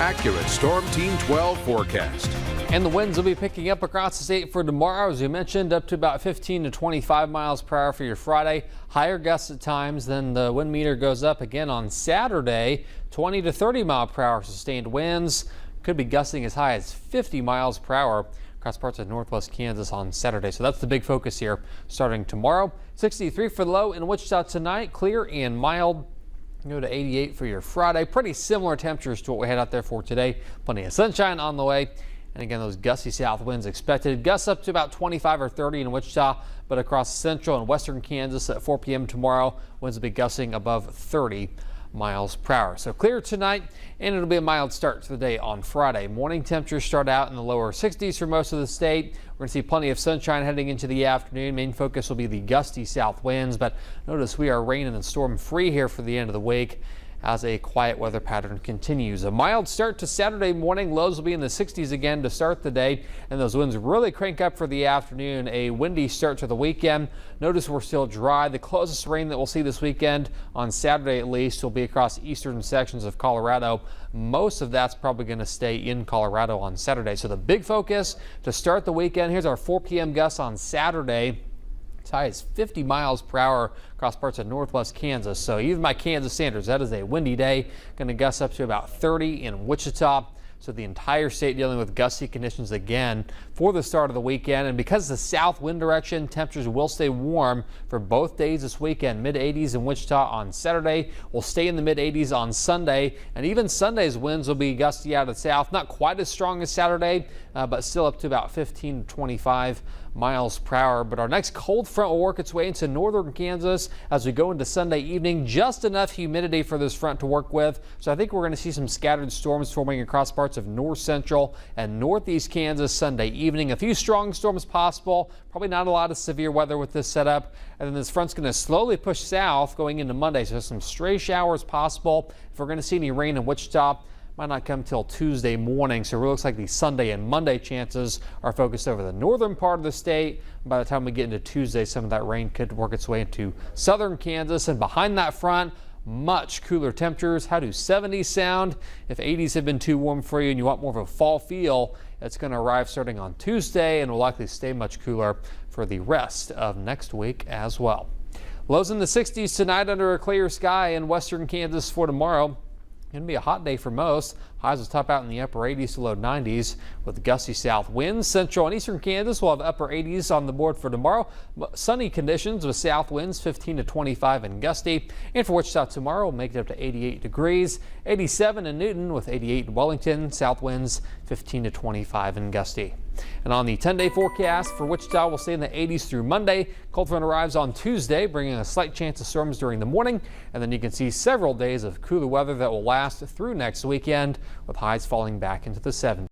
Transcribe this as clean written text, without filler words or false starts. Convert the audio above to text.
Accurate Storm Team 12 forecast. And the winds will be picking up across the state for tomorrow, as we mentioned, up to about 15 to 25 miles per hour for your Friday. Higher gusts at times. Then the wind meter goes up again on Saturday, 20 to 30 mile per hour sustained winds. Could be gusting as high as 50 miles per hour across parts of northwest Kansas on Saturday. So that's the big focus here starting tomorrow. 63 for the low in Wichita tonight, clear and mild. Go to 88 for your Friday. Pretty similar temperatures to what we had out there for today. Plenty of sunshine on the way. And again, those gusty south winds expected. Gusts up to about 25 or 30 in Wichita, but across central and western Kansas at 4 p.m. tomorrow, winds will be gusting above 30 miles per hour. So clear tonight, and it'll be a mild start to the day on Friday. Morning temperatures start out in the lower 60s for most of the state. We're going to see plenty of sunshine heading into the afternoon. Main focus will be the gusty south winds, but notice we are rain and storm free here for the end of the week as a quiet weather pattern continues. A mild start to Saturday morning. Lows will be in the 60s again to start the day, and those winds really crank up for the afternoon. A windy start to the weekend. Notice we're still dry. The closest rain that we'll see this weekend, on Saturday at least, will be across eastern sections of Colorado. Most of that's probably going to stay in Colorado on Saturday. So the big focus to start the weekend, here's our 4 p.m. gusts on Saturday. As high as 50 miles per hour across parts of northwest Kansas. So even by Kansas standards, that is a windy day. Going to gust up to about 30 in Wichita. So the entire state dealing with gusty conditions again for the start of the weekend. And because the south wind direction, temperatures will stay warm for both days this weekend. Mid 80s in Wichita on Saturday. We'll stay in the mid 80s on Sunday. And even Sunday's winds will be gusty out of the south. Not quite as strong as Saturday, but still up to about 15 to 25 miles per hour. But our next cold front will work its way into northern Kansas as we go into Sunday evening. Just enough humidity for this front to work with. So I think we're going to see some scattered storms forming across parts of north central and northeast Kansas Sunday evening. A few strong storms possible. Probably not a lot of severe weather with this setup. And then this front's going to slowly push south going into Monday. So some stray showers possible. If we're going to see any rain in Wichita, might not come till Tuesday morning. So it looks like the Sunday and Monday chances are focused over the northern part of the state. By the time we get into Tuesday, some of that rain could work its way into southern Kansas. And behind that front, much cooler temperatures. How do 70s sound? If 80s have been too warm for you and you want more of a fall feel, it's going to arrive starting on Tuesday and will likely stay much cooler for the rest of next week as well. Lows in the 60s tonight under a clear sky in western Kansas for tomorrow. Going to be a hot day for most. Highs will top out in the upper 80s to low 90s with gusty south winds. Central and eastern Kansas will have upper 80s on the board for tomorrow. Sunny conditions with south winds 15 to 25 and gusty. And for Wichita tomorrow, we'll make it up to 88 degrees. 87 in Newton with 88 in Wellington. South winds 15 to 25 and gusty. And on the 10-day forecast for Wichita, we'll stay in the 80s through Monday. Cold front arrives on Tuesday, bringing a slight chance of storms during the morning. And then you can see several days of cooler weather that will last through next weekend, with highs falling back into the 70s.